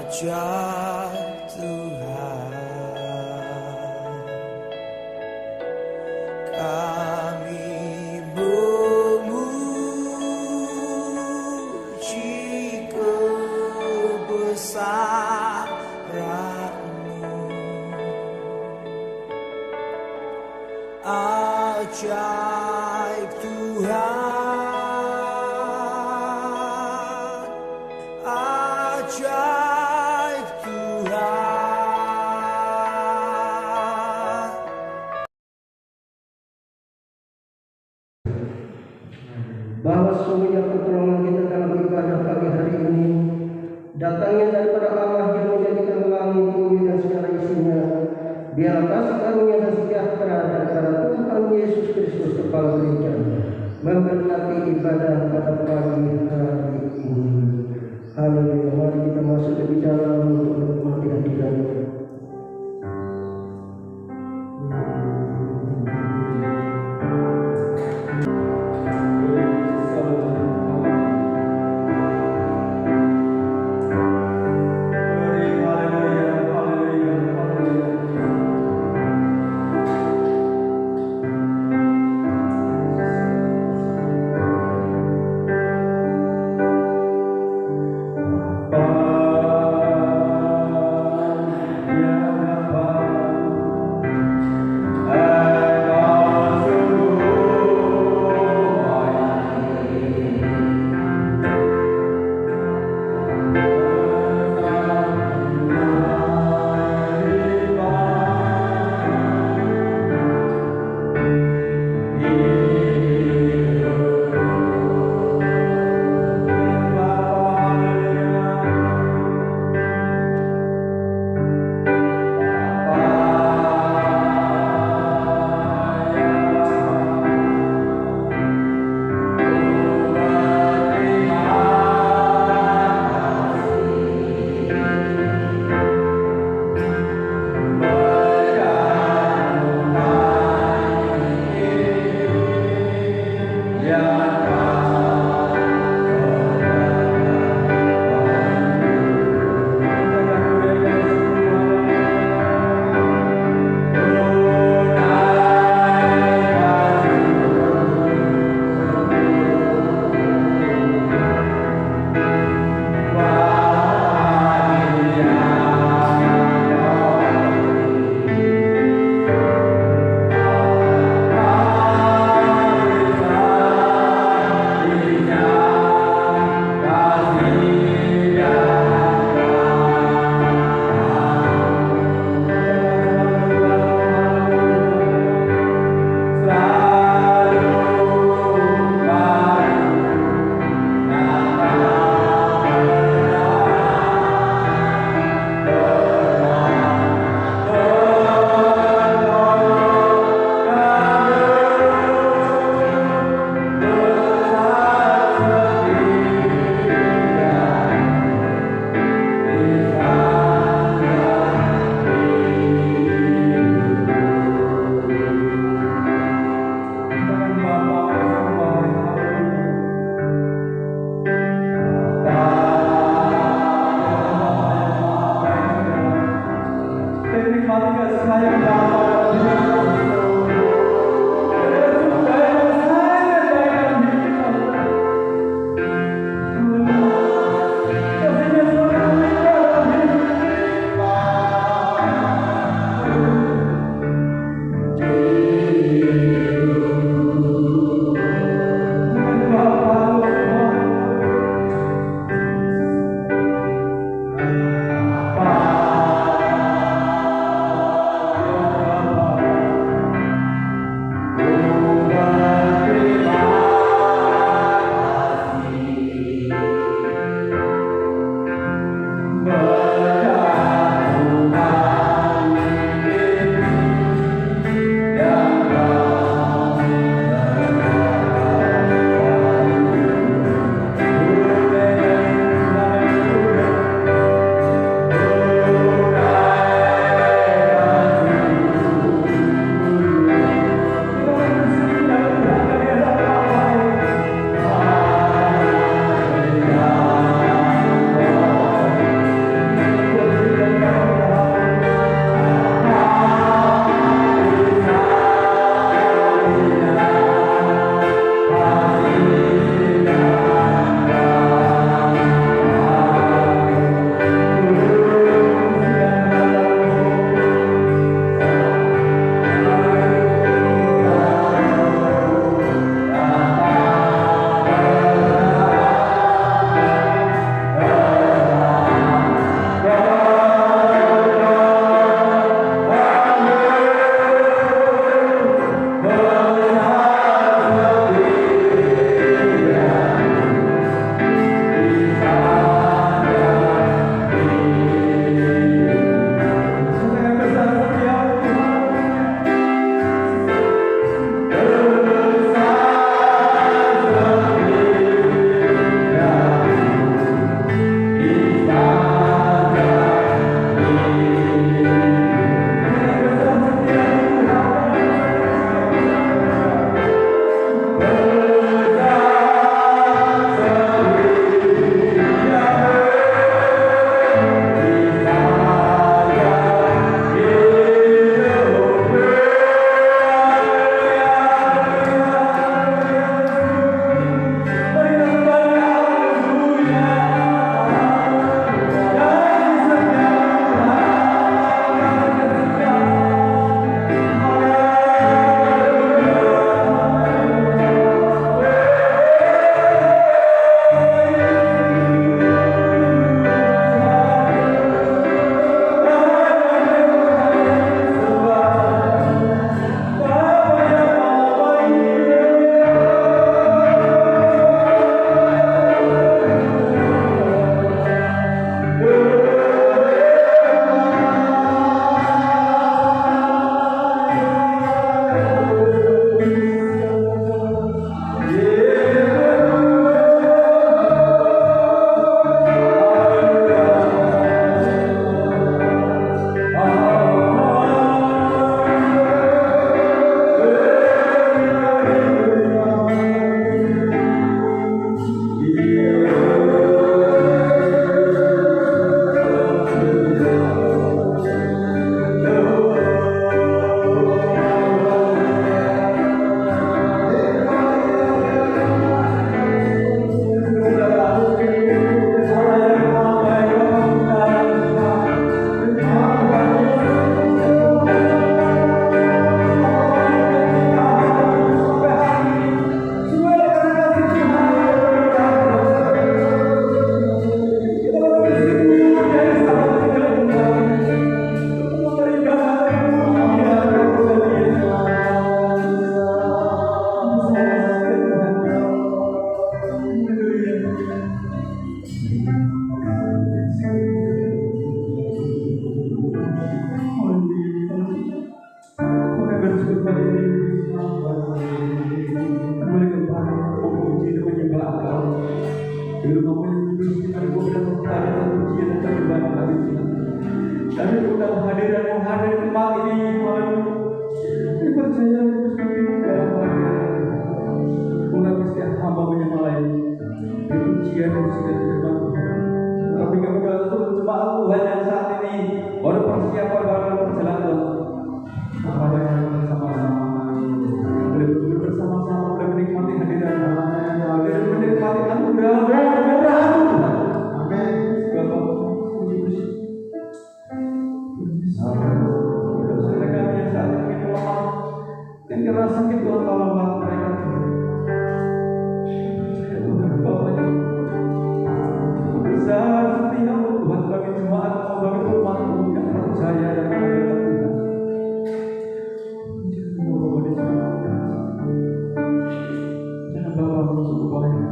wajah Tuhan, kami memuji kebesaran-Mu. Ajaib Tuhan, ajaib Tuhan. Bahwa sungguhnya pertolongan kita dalam ibadah pagi hari ini datangnya daripada Allah yang menjadikan langit, bumi dan segala isinya. Biar kasih karunia dan sejahtera daripada Tuhan Yesus Kristus Kepala Gereja memberkati ibadah pada pagi hari ini. Haleluya. Mari kita masuk lebih dalam untuk menikmati hadirat-Nya. Engkau. Firman-Mu yang bersinar dan berkata pujian dan penyembahan kami Tuhan. Kami undang hadiran-Mu hadir di tempat ini Tuhan. Kami percaya untuk sendiri dalam hadiran. Ulang setiap hamba-Mu yang melayani. Pujian dan segala firman Tuhan. Kami berdoa untuk jemaat Tuhan yang saat ini baru persiapan baru perjalanan. Kepada yang bersama-sama, boleh duduk bersama-sama, boleh menikmati hadiran Allah, boleh menikmati anugerah Tuhan. Amin. Saudara kami yang saat ini lemah dan kerasa sakit Tuhan tolonglah mereka. Besar setiamu Tuhan bagi jemaat-Mu, bagi umat-Mu yang percaya dan mengandalkan Tuhan. Jangan bawa musuh kepada yang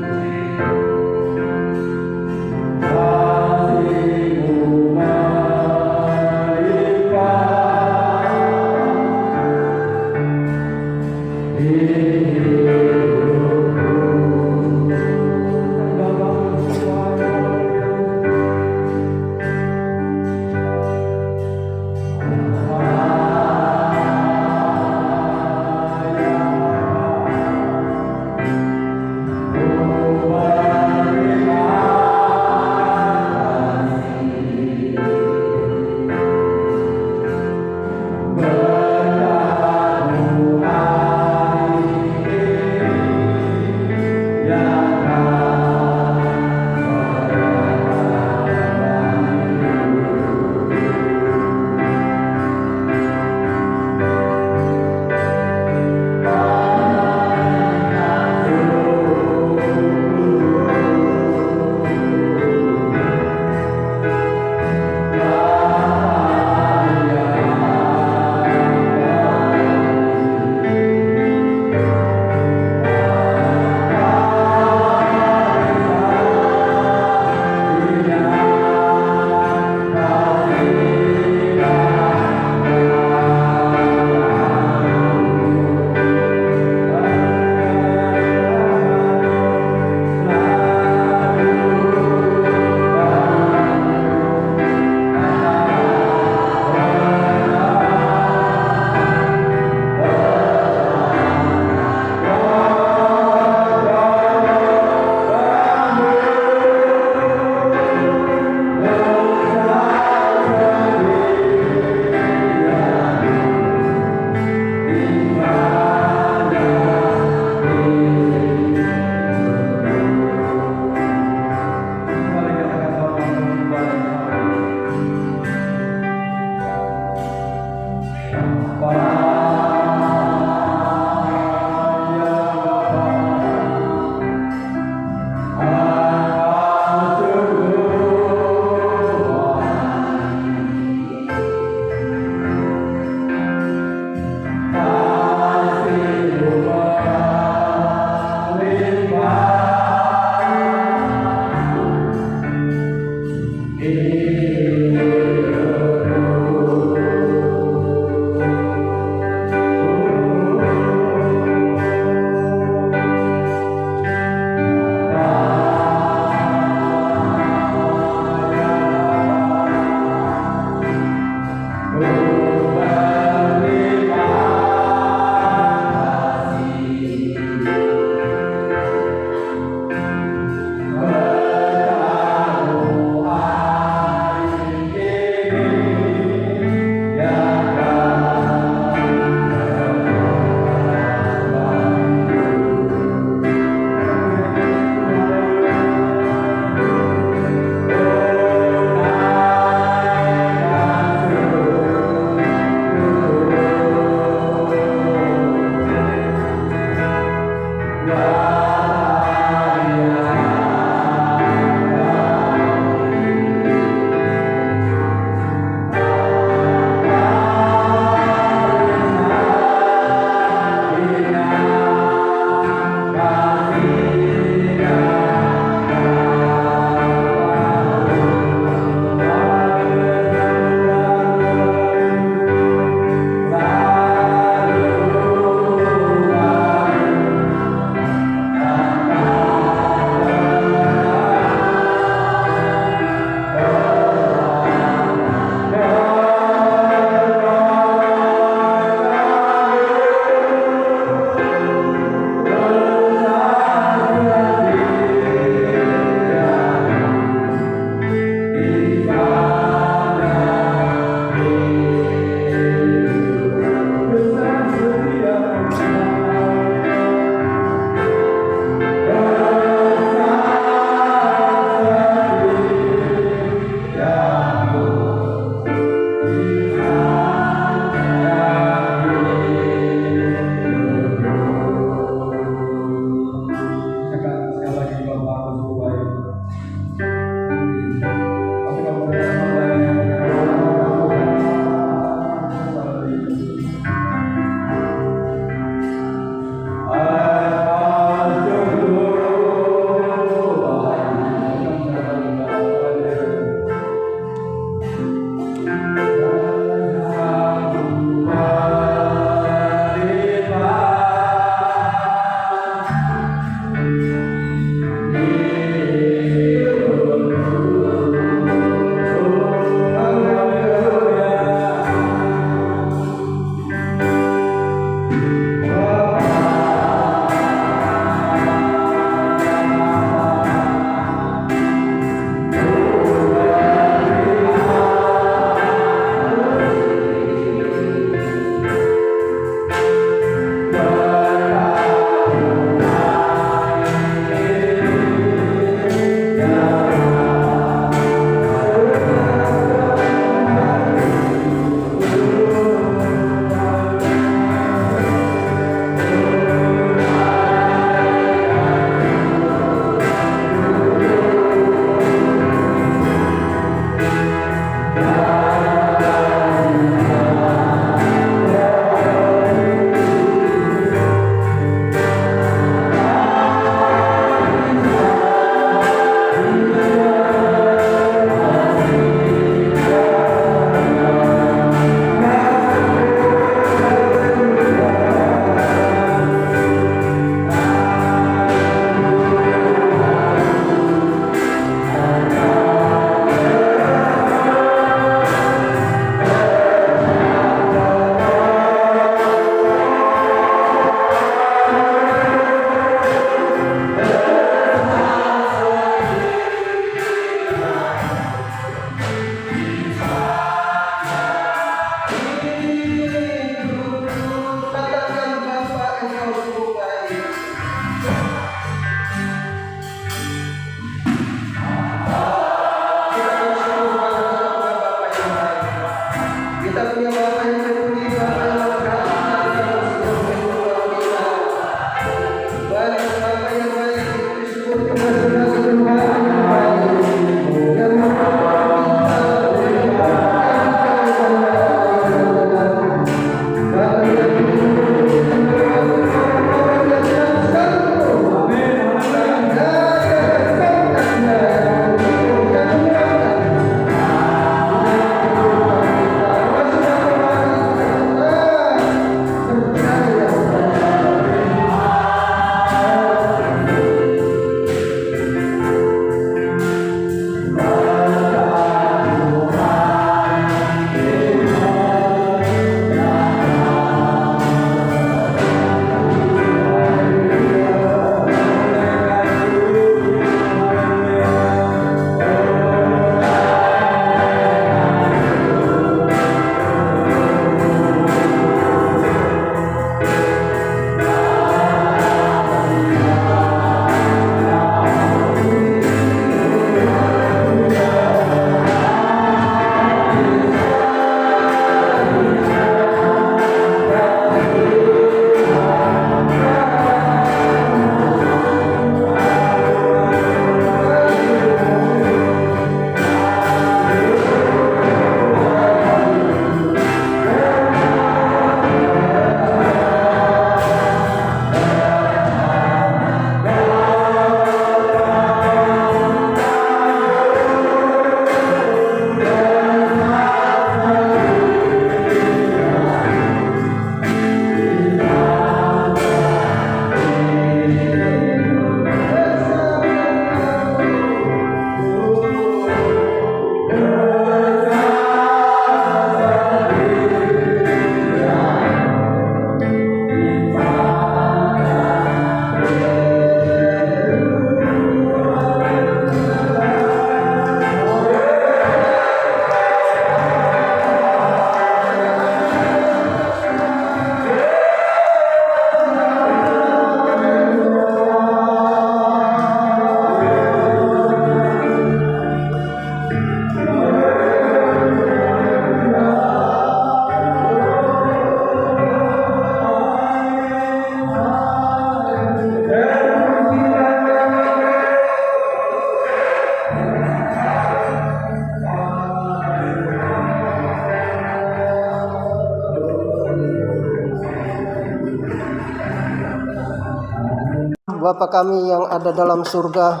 Bapa kami yang ada dalam surga,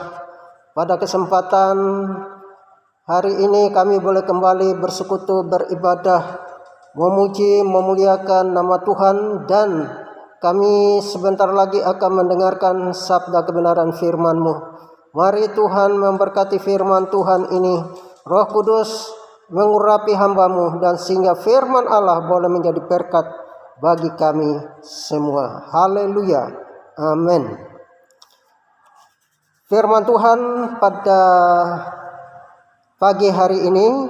pada kesempatan hari ini kami boleh kembali bersekutu, beribadah, memuji, memuliakan nama Tuhan, dan kami sebentar lagi akan mendengarkan sabda kebenaran firman-Mu. Mari Tuhan memberkati firman Tuhan ini. Roh Kudus mengurapi hamba-Mu, dan sehingga firman Allah boleh menjadi berkat bagi kami semua. Haleluya. Amin. Firman Tuhan pada pagi hari ini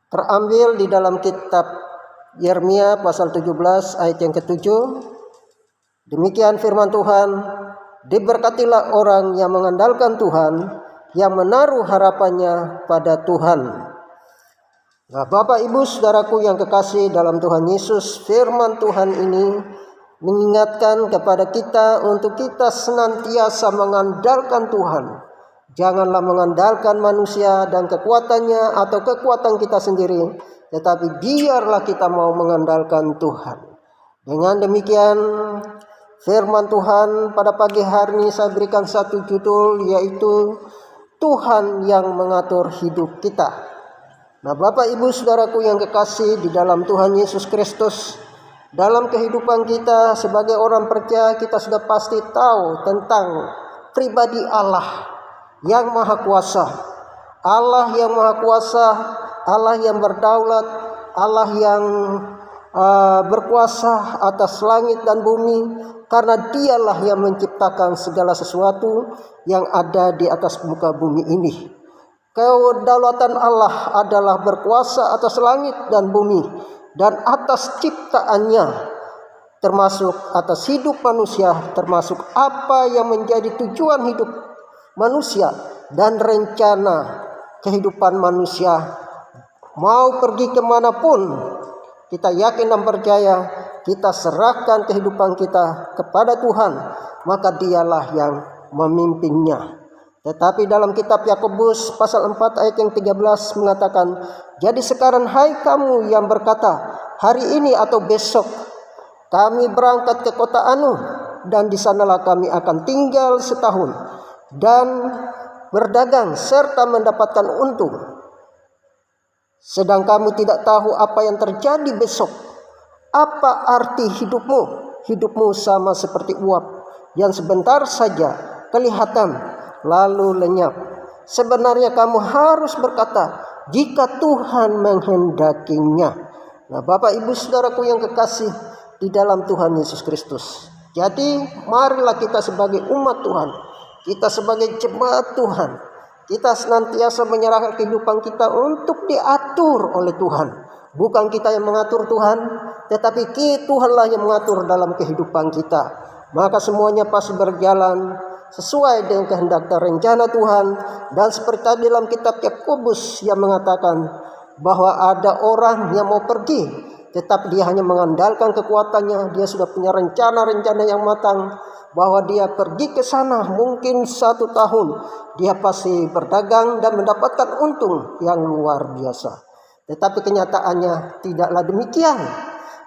terambil di dalam kitab Yeremia pasal 17 ayat yang ke-7. Demikian firman Tuhan, diberkatilah orang yang mengandalkan Tuhan, yang menaruh harapannya pada Tuhan. Nah, Bapak Ibu Saudaraku yang kekasih dalam Tuhan Yesus, firman Tuhan ini mengingatkan kepada kita untuk kita senantiasa mengandalkan Tuhan. Janganlah mengandalkan manusia dan kekuatannya atau kekuatan kita sendiri, tetapi biarlah kita mau mengandalkan Tuhan. Dengan demikian, firman Tuhan pada pagi hari ini saya berikan satu judul, yaitu Tuhan yang mengatur hidup kita. Nah, Bapak Ibu Saudaraku yang kekasih di dalam Tuhan Yesus Kristus, dalam kehidupan kita sebagai orang percaya, kita sudah pasti tahu tentang pribadi Allah yang Maha Kuasa. Allah yang Maha Kuasa, Allah yang berdaulat, Allah yang berkuasa atas langit dan bumi, karena Dialah yang menciptakan segala sesuatu yang ada di atas muka bumi ini. Kedaulatan Allah adalah berkuasa atas langit dan bumi dan atas ciptaannya, termasuk atas hidup manusia, termasuk apa yang menjadi tujuan hidup manusia dan rencana kehidupan manusia. Mau pergi kemanapun, kita yakin dan percaya, kita serahkan kehidupan kita kepada Tuhan, maka Dialah yang memimpinnya. Tetapi dalam kitab Yakobus pasal 4 ayat yang 13 mengatakan, jadi sekarang hai kamu yang berkata, hari ini atau besok kami berangkat ke kota Anu, dan di sanalah kami akan tinggal setahun dan berdagang serta mendapatkan untung. Sedang kamu tidak tahu apa yang terjadi besok. Apa arti hidupmu? Hidupmu sama seperti uap yang sebentar saja kelihatan lalu lenyap. Sebenarnya kamu harus berkata, jika Tuhan menghendakinya. Nah, Bapak Ibu Saudaraku yang kekasih di dalam Tuhan Yesus Kristus. Jadi marilah kita sebagai umat Tuhan, kita sebagai jemaat Tuhan, kita senantiasa menyerahkan kehidupan kita untuk diatur oleh Tuhan. Bukan kita yang mengatur Tuhan, tetapi Tuhanlah yang mengatur dalam kehidupan kita. Maka semuanya pasti berjalan sesuai dengan kehendak dan rencana Tuhan. Dan seperti tadi dalam kitab Yakobus yang mengatakan bahwa ada orang yang mau pergi, tetapi dia hanya mengandalkan kekuatannya. Dia sudah punya rencana-rencana yang matang, bahwa dia pergi ke sana mungkin 1 tahun, dia pasti berdagang dan mendapatkan untung yang luar biasa. Tetapi kenyataannya tidaklah demikian.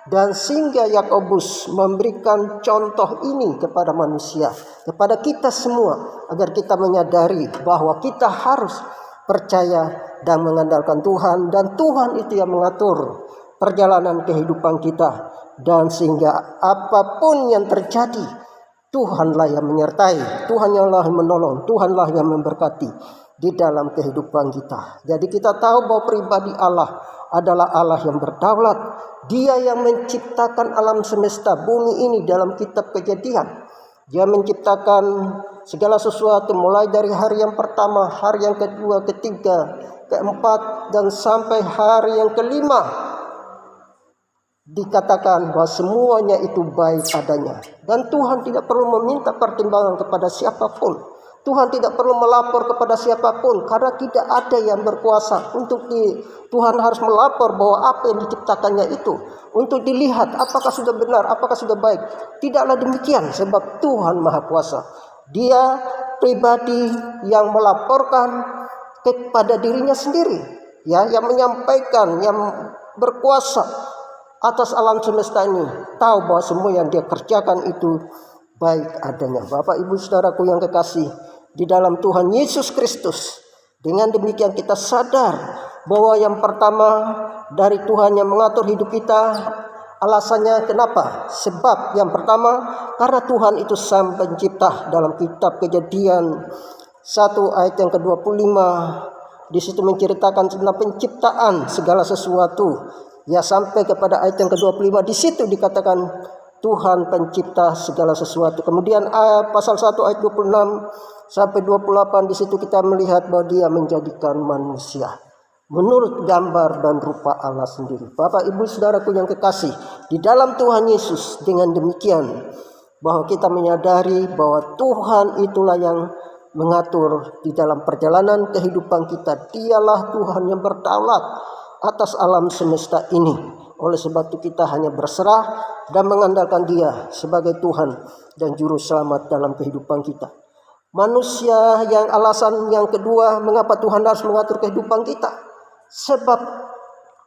Dan sehingga Yakobus memberikan contoh ini kepada manusia, kepada kita semua, agar kita menyadari bahwa kita harus percaya dan mengandalkan Tuhan, dan Tuhan itu yang mengatur perjalanan kehidupan kita. Dan sehingga apapun yang terjadi, Tuhanlah yang menyertai, Tuhanlah yang menolong, Tuhanlah yang memberkati di dalam kehidupan kita. Jadi kita tahu bahwa pribadi Allah adalah Allah yang berdaulat. Dia yang menciptakan alam semesta bumi ini dalam kitab Kejadian. Dia menciptakan segala sesuatu mulai dari hari yang pertama, hari yang kedua, ketiga, keempat, dan sampai hari yang kelima. Dikatakan bahwa semuanya itu baik adanya. Dan Tuhan tidak perlu meminta pertimbangan kepada siapapun. Tuhan tidak perlu melapor kepada siapapun, karena tidak ada yang berkuasa untuk Tuhan harus melapor bahwa apa yang diciptakannya itu untuk dilihat apakah sudah benar, apakah sudah baik. Tidaklah demikian, sebab Tuhan Maha Kuasa. Dia pribadi yang melaporkan kepada dirinya sendiri, ya, yang menyampaikan, yang berkuasa atas alam semesta ini, tahu bahwa semua yang dia kerjakan itu baik adanya. Bapak Ibu Saudaraku yang kekasih di dalam Tuhan Yesus Kristus, dengan demikian kita sadar bahwa yang pertama dari Tuhan yang mengatur hidup kita. Alasannya kenapa? Sebab yang pertama, karena Tuhan itu Sang Pencipta. Dalam kitab Kejadian 1 ayat yang ke-25, di situ menceritakan tentang penciptaan segala sesuatu. Ya, sampai kepada ayat yang ke-25, di situ dikatakan Tuhan pencipta segala sesuatu. Kemudian pasal 1 ayat 26 sampai 28, di situ kita melihat bahwa Dia menjadikan manusia menurut gambar dan rupa Allah sendiri. Bapak Ibu Saudaraku yang kekasih di dalam Tuhan Yesus, dengan demikian bahwa kita menyadari bahwa Tuhan itulah yang mengatur di dalam perjalanan kehidupan kita. Dialah Tuhan yang berdaulat atas alam semesta ini. Oleh sebab itu kita hanya berserah dan mengandalkan Dia sebagai Tuhan dan juru selamat dalam kehidupan kita. Manusia yang alasan yang kedua mengapa Tuhan harus mengatur kehidupan kita. Sebab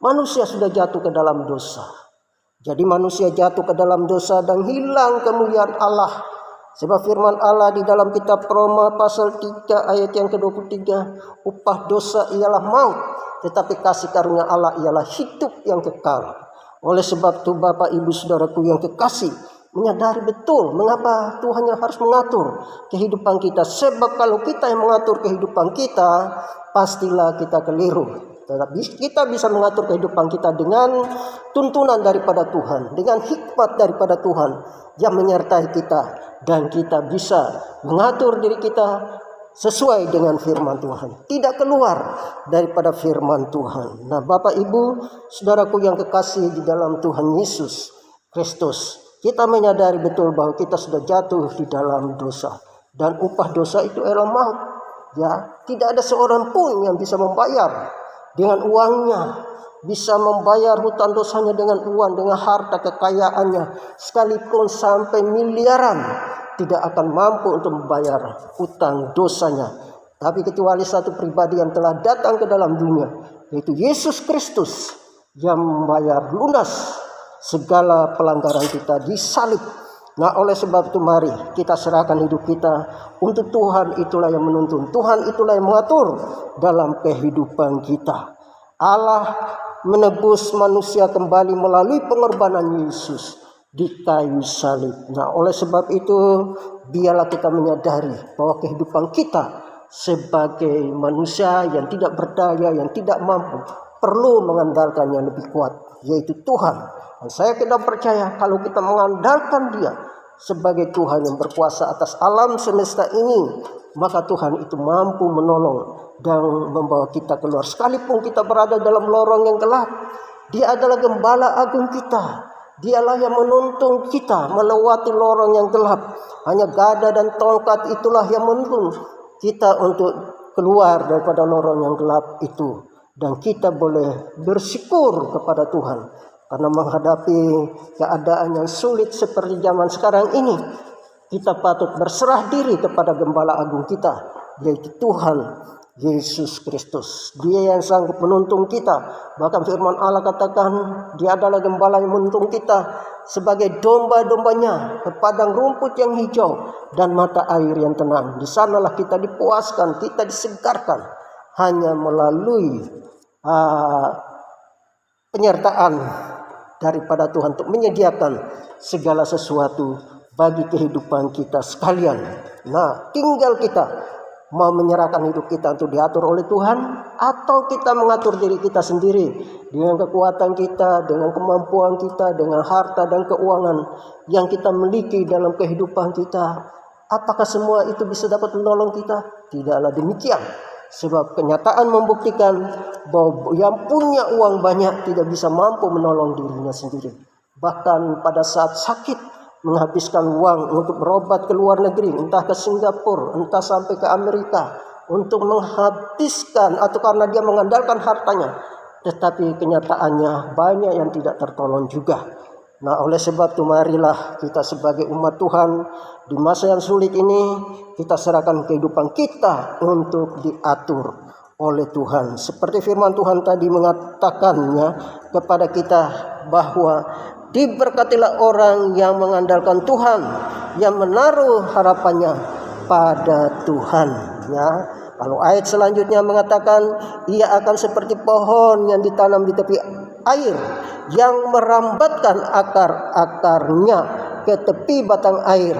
manusia sudah jatuh ke dalam dosa. Jadi manusia jatuh ke dalam dosa dan hilang kemuliaan Allah. Sebab firman Allah di dalam kitab Roma pasal 3 ayat yang ke-23, upah dosa ialah maut, tetapi kasih karunia Allah ialah hidup yang kekal. Oleh sebab itu Bapak Ibu Saudaraku yang kekasih, menyadari betul mengapa Tuhan yang harus mengatur kehidupan kita. Sebab kalau kita yang mengatur kehidupan kita, pastilah kita keliru. Tetapi kita bisa mengatur kehidupan kita dengan tuntunan daripada Tuhan, dengan hikmat daripada Tuhan yang menyertai kita, dan kita bisa mengatur diri kita sesuai dengan firman Tuhan, tidak keluar daripada firman Tuhan. Nah, Bapak Ibu Saudaraku yang kekasih di dalam Tuhan Yesus Kristus, kita menyadari betul bahwa kita sudah jatuh di dalam dosa, dan upah dosa itu adalah maut. Ya, tidak ada seorang pun yang bisa membayar dengan uangnya, bisa membayar hutang dosanya dengan uang, dengan harta kekayaannya, sekalipun sampai miliaran, tidak akan mampu untuk membayar hutang dosanya. Tapi kecuali satu pribadi yang telah datang ke dalam dunia, yaitu Yesus Kristus, yang membayar lunas segala pelanggaran kita di salib. Nah, oleh sebab itu mari kita serahkan hidup kita untuk Tuhan. Itulah yang menuntun, Tuhan itulah yang mengatur dalam kehidupan kita. Allah menebus manusia kembali melalui pengorbanan Yesus di kayu salib. Nah, oleh sebab itu biarlah kita menyadari bahwa kehidupan kita sebagai manusia yang tidak berdaya, yang tidak mampu, perlu mengandalkan yang lebih kuat, yaitu Tuhan. Dan saya tidak percaya kalau kita mengandalkan Dia sebagai Tuhan yang berkuasa atas alam semesta ini, maka Tuhan itu mampu menolong dan membawa kita keluar. Sekalipun kita berada dalam lorong yang gelap, Dia adalah gembala agung kita. Dialah yang menuntun kita melewati lorong yang gelap. Hanya gada dan tongkat itulah yang menuntun kita untuk keluar daripada lorong yang gelap itu. Dan kita boleh bersyukur kepada Tuhan. Karena menghadapi keadaan yang sulit seperti zaman sekarang ini, kita patut berserah diri kepada gembala agung kita, yaitu Tuhan Yesus Kristus. Dia yang sanggup menuntun kita. Bahkan firman Allah katakan, Dia adalah gembala yang menuntun kita sebagai domba-dombanya ke padang rumput yang hijau dan mata air yang tenang. Di sanalah kita dipuaskan, kita disegarkan hanya melalui penyertaan daripada Tuhan untuk menyediakan segala sesuatu bagi kehidupan kita sekalian. Nah, tinggal kita mau menyerahkan hidup kita untuk diatur oleh Tuhan, atau kita mengatur diri kita sendiri dengan kekuatan kita, dengan kemampuan kita, dengan harta dan keuangan yang kita miliki dalam kehidupan kita. Apakah semua itu bisa dapat menolong kita? Tidaklah demikian. Sebab kenyataan membuktikan bahwa yang punya uang banyak tidak bisa mampu menolong dirinya sendiri. Bahkan pada saat sakit, menghabiskan uang untuk berobat ke luar negeri, entah ke Singapura, entah sampai ke Amerika, untuk menghabiskan atau karena dia mengandalkan hartanya. Tetapi kenyataannya banyak yang tidak tertolong juga. Nah, oleh sebab itu marilah kita sebagai umat Tuhan di masa yang sulit ini, kita serahkan kehidupan kita untuk diatur oleh Tuhan. Seperti firman Tuhan tadi mengatakannya kepada kita bahwa diberkatilah orang yang mengandalkan Tuhan yang menaruh harapannya pada Tuhan. Ya, kalau ayat selanjutnya mengatakan ia akan seperti pohon yang ditanam di tepi air, yang merambatkan akar-akarnya ke tepi batang air,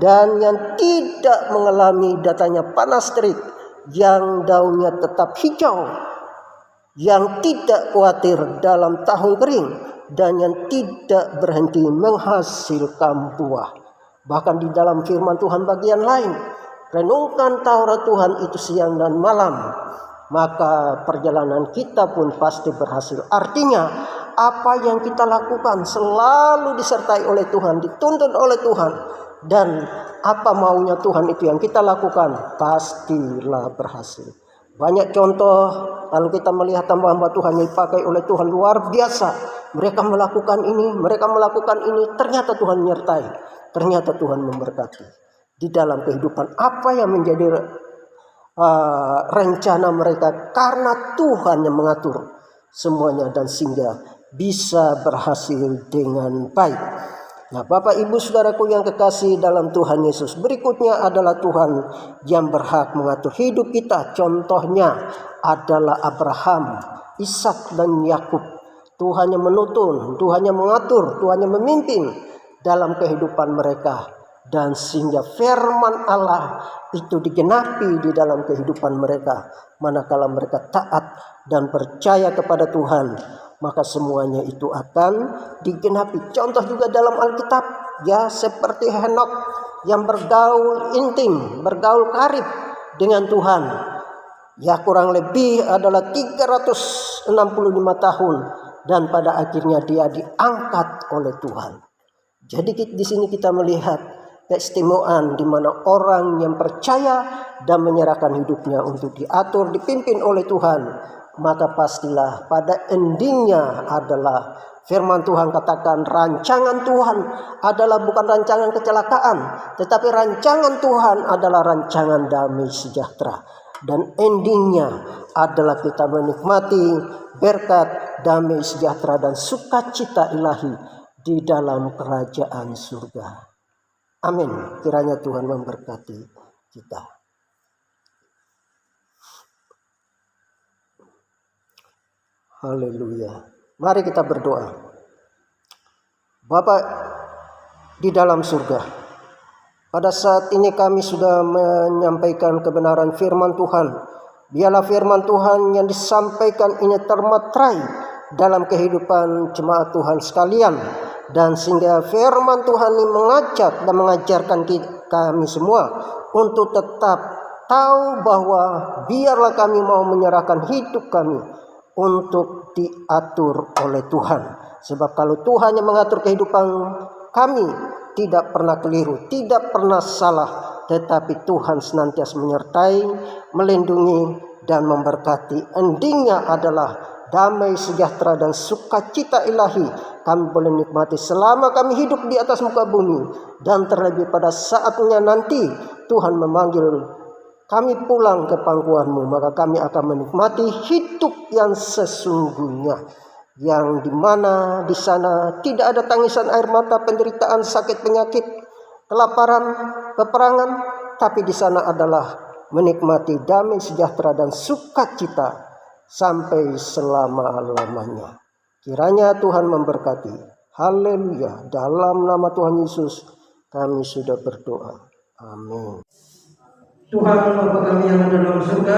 dan yang tidak mengalami datangnya panas terik, yang daunnya tetap hijau, yang tidak khawatir dalam tahun kering, dan yang tidak berhenti menghasilkan buah. Bahkan di dalam firman Tuhan bagian lain, renungkan Taurat Tuhan itu siang dan malam, maka perjalanan kita pun pasti berhasil. Artinya apa yang kita lakukan selalu disertai oleh Tuhan, dituntun oleh Tuhan, dan apa maunya Tuhan itu yang kita lakukan pastilah berhasil. Banyak contoh kalau kita melihat hamba-hamba Tuhan yang dipakai oleh Tuhan luar biasa. Mereka melakukan ini, ternyata Tuhan menyertai, ternyata Tuhan memberkati di dalam kehidupan apa yang menjadi rencana mereka, karena Tuhan yang mengatur semuanya dan sehingga bisa berhasil dengan baik. Nah, Bapak Ibu Saudaraku yang kekasih dalam Tuhan Yesus, berikutnya adalah Tuhan yang berhak mengatur hidup kita. Contohnya adalah Abraham, Ishak dan Yakub. Tuhan yang menuntun, Tuhan yang mengatur, Tuhan yang memimpin dalam kehidupan mereka, dan sehingga firman Allah itu digenapi di dalam kehidupan mereka. Manakala mereka taat dan percaya kepada Tuhan, maka semuanya itu akan digenapi. Contoh juga dalam Alkitab, ya, seperti Henokh yang bergaul intim, bergaul karib dengan Tuhan. Ya, kurang lebih adalah 365 tahun, dan pada akhirnya dia diangkat oleh Tuhan. Jadi di sini kita melihat keistimewaan di mana orang yang percaya dan menyerahkan hidupnya untuk diatur, dipimpin oleh Tuhan, maka pastilah pada endingnya adalah firman Tuhan katakan rancangan Tuhan adalah bukan rancangan kecelakaan, tetapi rancangan Tuhan adalah rancangan damai sejahtera. Dan endingnya adalah kita menikmati berkat damai sejahtera dan sukacita ilahi di dalam kerajaan surga. Amin. Kiranya Tuhan memberkati kita. Haleluya. Mari kita berdoa. Bapa di dalam surga, pada saat ini kami sudah menyampaikan kebenaran firman Tuhan. Biarlah firman Tuhan yang disampaikan ini termaterai dalam kehidupan jemaat Tuhan sekalian, dan sehingga firman Tuhan ini mengajak dan mengajarkan kami semua untuk tetap tahu bahwa biarlah kami mau menyerahkan hidup kami untuk diatur oleh Tuhan. Sebab kalau Tuhan yang mengatur kehidupan kami, tidak pernah keliru, tidak pernah salah, tetapi Tuhan senantiasa menyertai, melindungi, dan memberkati. Endingnya adalah damai sejahtera dan sukacita ilahi kami boleh nikmati selama kami hidup di atas muka bumi, dan terlebih pada saatnya nanti Tuhan memanggil kami pulang ke pangkuanmu, maka kami akan menikmati hidup yang sesungguhnya, yang dimana di sana tidak ada tangisan air mata, penderitaan, sakit, penyakit, kelaparan, peperangan, tapi di sana adalah menikmati damai sejahtera dan sukacita sampai selama-lamanya. Kiranya Tuhan memberkati. Haleluya. Dalam nama Tuhan Yesus kami sudah berdoa. Amin. Tuhan Bapa kami yang ada dalam surga,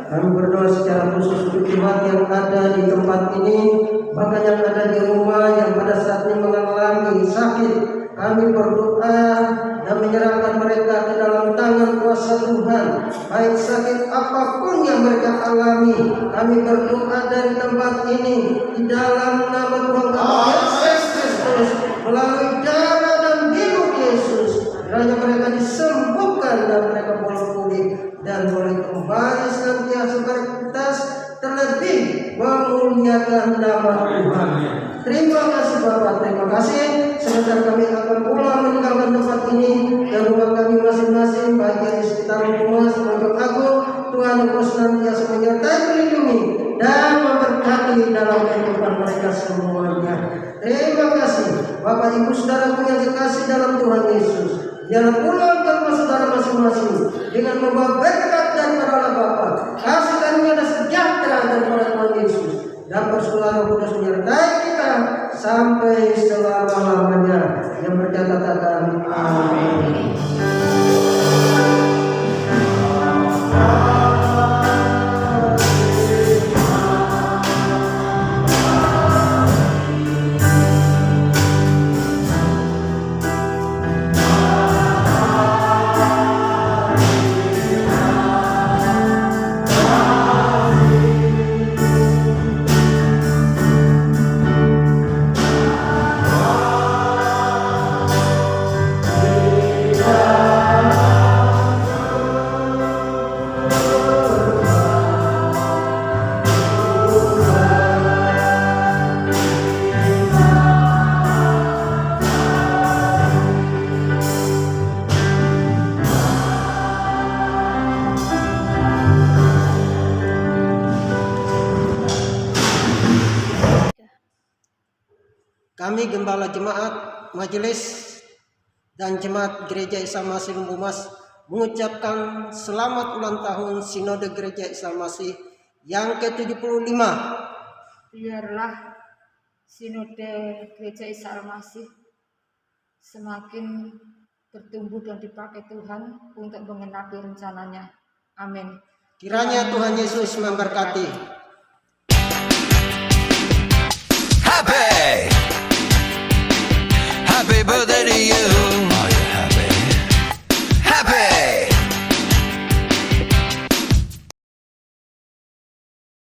kami berdoa secara khusus untuk jemaat yang ada di tempat ini, bahkan yang ada di rumah yang pada saat ini mengalami sakit. Kami berdoa dan menyerahkan mereka ke dalam tangan kuasa Tuhan, baik sakit apapun yang mereka alami. Kami berdoa dari tempat ini di dalam nama Tuhan kami Yesus Kristus, melalui darah dan hidup Yesus, kiranya mereka disembuhkan dan mereka boleh pulih dan boleh kembali senantiasa beraktivitas, terlebih memuliakan nama Tuhan. Terima kasih Bapak, terima kasih. Sebentar kami akan pulang meninggalkan tempat ini dan rumah kami masing-masing, baik yang di sekitar rumah sebagai agung. Tuhan Engkau senantiasa menyertai, melindungi, dan memberkati dalam kehidupan mereka semuanya. Terima kasih Bapak Ibu Saudaraku yang dikasih dalam Tuhan Yesus. Jangan pulang ke rumah saudara masing-masing dengan membawa berkat daripada Allah Bapa, kasih karunia dan sejahtera daripada Tuhan Yesus, dan persekutuan Roh Kudus menyertai kita sampai selama-lamanya. Yang percaya katakan amin. Kami Gembala Jemaat, Majelis, dan Jemaat Gereja Isa Masih Lumbumas mengucapkan selamat ulang tahun Sinode Gereja Isa Masih yang ke-75. Biarlah Sinode Gereja Isa Masih semakin bertumbuh dan dipakai Tuhan untuk mengenapi rencananya. Amin. Kiranya Tuhan Yesus memberkati. Happy birthday to you.